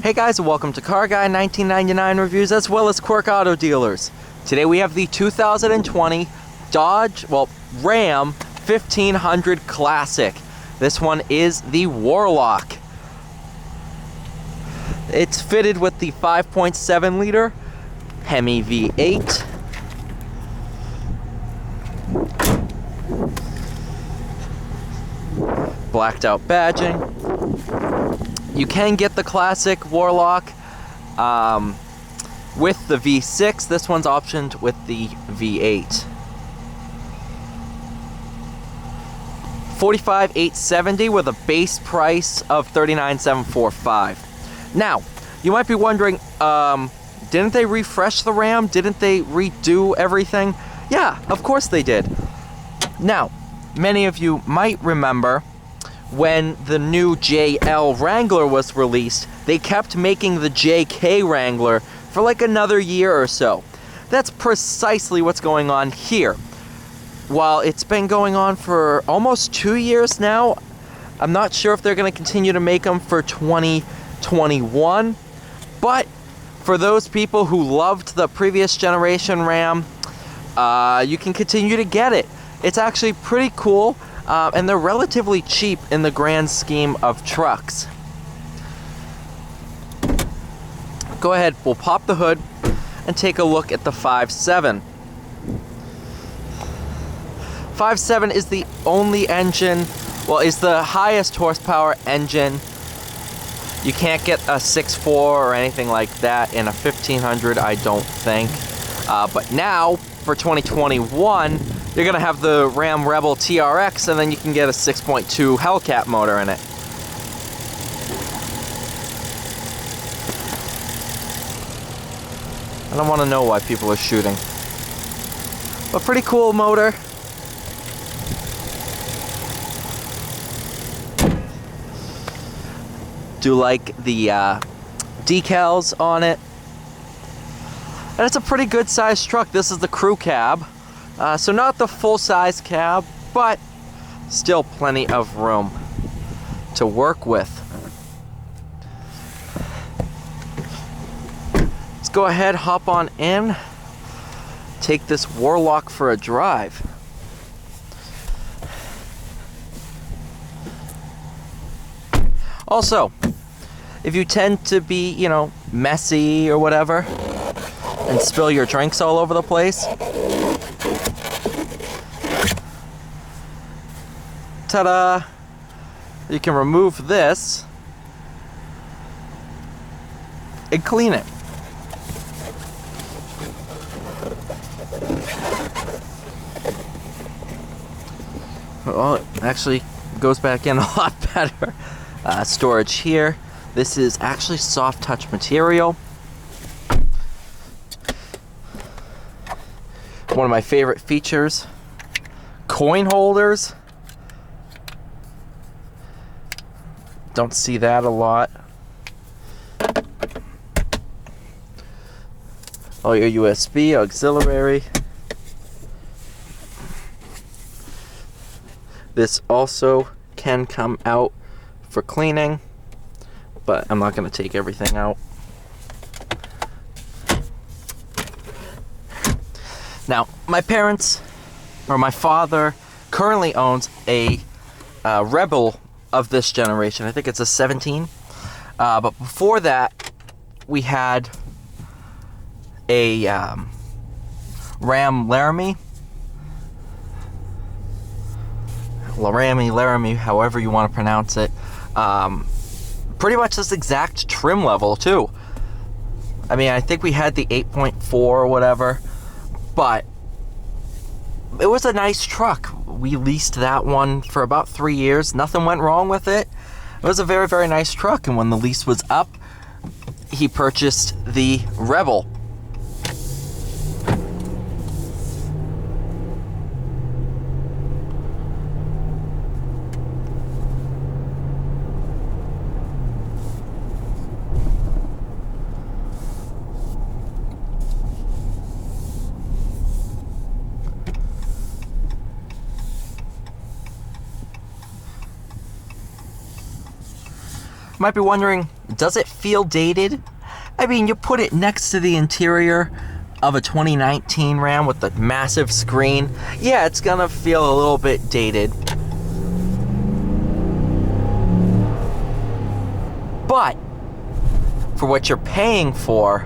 Hey guys, and welcome to Car Guy 1999 Reviews as well as Quirk Auto Dealers. Today we have the 2020 Ram 1500 Classic. This one is the Warlock. It's fitted with the 5.7 liter Hemi V8. Blacked out badging. You can get the classic Warlock with the V6. This one's optioned with the V8. $45,870 with a base price of $39,745. Now, you might be wondering, didn't they refresh the Ram? Didn't they redo everything? Yeah, of course they did. Now, many of you might remember when the new JL Wrangler was released, they kept making the JK Wrangler for like another year or so. That's precisely what's going on here. While it's been going on for almost 2 years now, I'm not sure if they're going to continue to make them for 2021, but for those people who loved the previous generation Ram, you can continue to get it. It's actually pretty cool. And they're relatively cheap in the grand scheme of trucks. Go ahead, we'll pop the hood and take a look at the 5.7. 5.7 is the only engine, is the highest horsepower engine. You can't get a 6.4 or anything like that in a 1500, I don't think. But now, for 2021, you're going to have the Ram Rebel TRX, and then you can get a 6.2 Hellcat motor in it. I don't want to know why people are shooting. But pretty cool motor. Do like the decals on it. And it's a pretty good sized truck. This is the crew cab. So not the full-size cab, but still plenty of room to work with. Let's go ahead, hop on in, take this Warlock for a drive. Also, if you tend to be, messy or whatever, and spill your drinks all over the place, ta-da! You can remove this and clean it. Well, it actually goes back in a lot better. Storage here. This is actually soft touch material. One of my favorite features, coin holders. Don't see that a lot. All your USB, auxiliary. This also can come out for cleaning, but I'm not going to take everything out. Now, my father currently owns a Rebel of this generation. I think it's a 17. But before that, we had a Ram Laramie. Laramie, however you want to pronounce it. Pretty much this exact trim level, too. I mean, I think we had the 8.4 or whatever, but it was a nice truck. We leased that one for about 3 years. Nothing went wrong with it. It was a very, very nice truck. And when the lease was up, he purchased the Rebel. might be wondering, does it feel dated? I mean, you put it next to the interior of a 2019 Ram with the massive screen. Yeah, it's gonna feel a little bit dated. But for what you're paying for,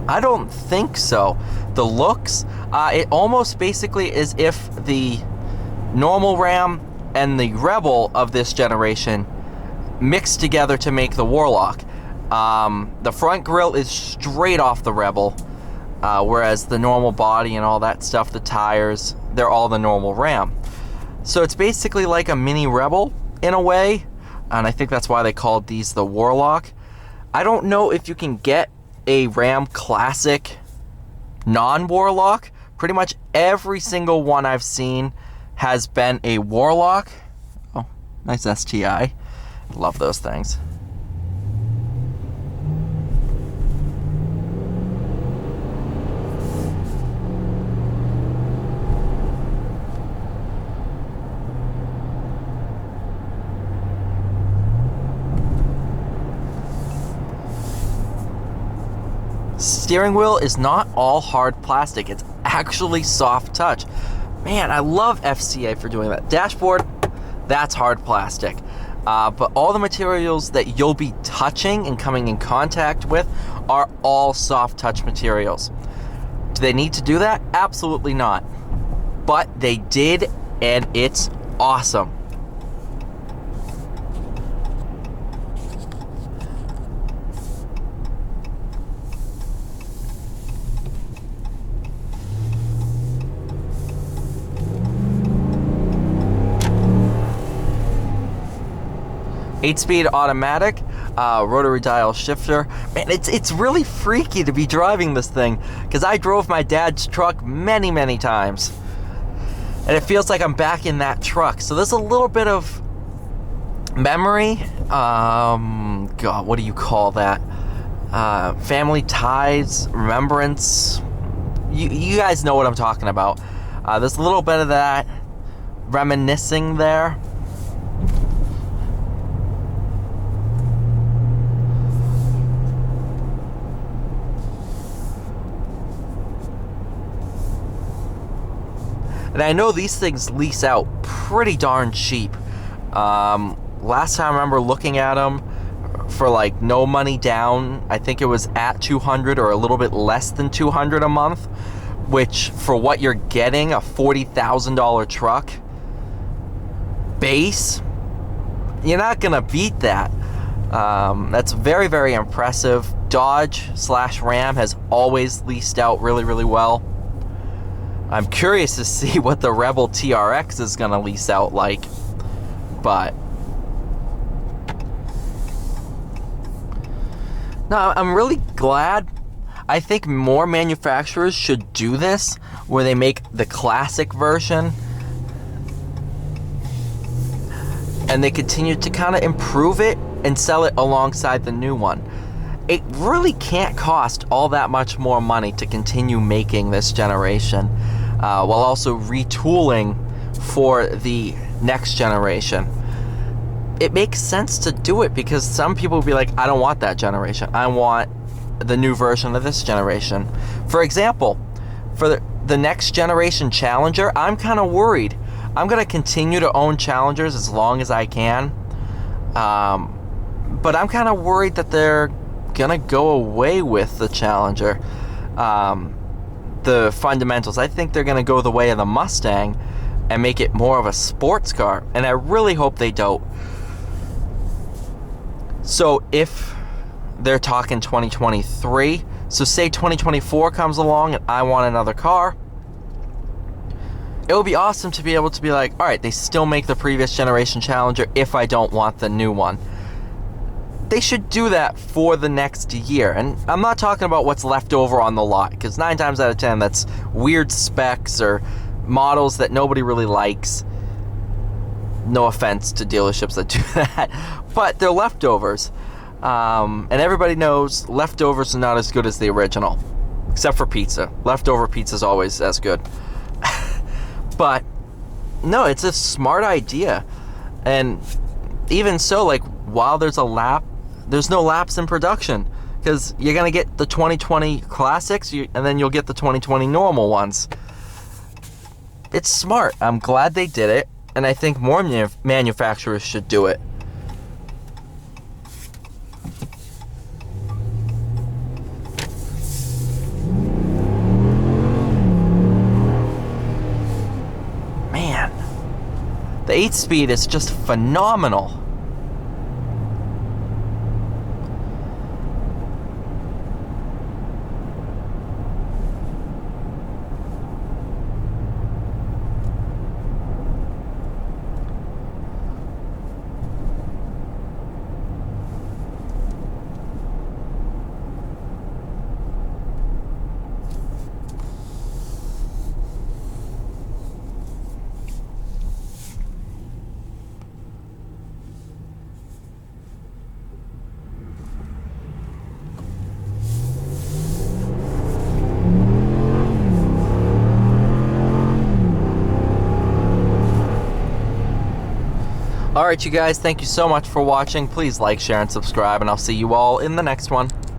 I don't think so. The looks, it almost basically is if the normal Ram and the Rebel of this generation mixed together to make the Warlock. The front grille is straight off the Rebel, whereas the normal body and all that stuff, the tires, they're all the normal Ram. So it's basically like a mini Rebel in a way, and I think that's why they called these the Warlock. I don't know if you can get a Ram Classic non-Warlock. Pretty much every single one I've seen has been a Warlock. Oh, nice STI. Love those things. Steering wheel is not all hard plastic. It's actually soft touch. Man, I love FCA for doing that. Dashboard, that's hard plastic. But all the materials that you'll be touching and coming in contact with are all soft touch materials. Do they need to do that? Absolutely not. But they did, and it's awesome. Eight-speed automatic, rotary dial shifter. Man, it's really freaky to be driving this thing, because I drove my dad's truck many times, and it feels like I'm back in that truck. So there's a little bit of memory. God, what do you call that? Family ties, remembrance. You guys know what I'm talking about. There's a little bit of that reminiscing there. And I know these things lease out pretty darn cheap. Last time I remember looking at them for like no money down, I think it was at $200 or a little bit less than $200 a month, which for what you're getting, a $40,000 truck base, you're not gonna beat that. That's very impressive. Dodge/Ram has always leased out really well. I'm curious to see what the Rebel TRX is going to lease out like, but no, I'm really glad. I think more manufacturers should do this, where they make the classic version and they continue to kind of improve it and sell it alongside the new one. It really can't cost all that much more money to continue making this generation, while also retooling for the next generation. It makes sense to do it, because some people will be like, I don't want that generation. I want the new version of this generation. For example, for the next generation Challenger, I'm kind of worried. I'm going to continue to own Challengers as long as I can. But I'm kind of worried that they're going to go away with the Challenger. The fundamentals. I think they're going to go the way of the Mustang and make it more of a sports car, and I really hope they don't. So if they're talking 2023, so say 2024 comes along and I want another car, it would be awesome to be able to be like, all right, they still make the previous generation Challenger if I don't want the new one. They should do that for the next year. And I'm not talking about what's left over on the lot, because 9 times out of 10 that's weird specs or models that nobody really likes. No offense to dealerships that do that, but they're leftovers. And everybody knows leftovers are not as good as the original, except for pizza. Leftover pizza is always as good. But no, it's a smart idea. And even so, like, while there's no lapse in production, because you're going to get the 2020 classics, and then you'll get the 2020 normal ones. It's smart. I'm glad they did it, and I think more manufacturers should do it. Man, the 8-speed is just phenomenal. Alright, you guys, thank you so much for watching. Please like, share, and subscribe, and I'll see you all in the next one.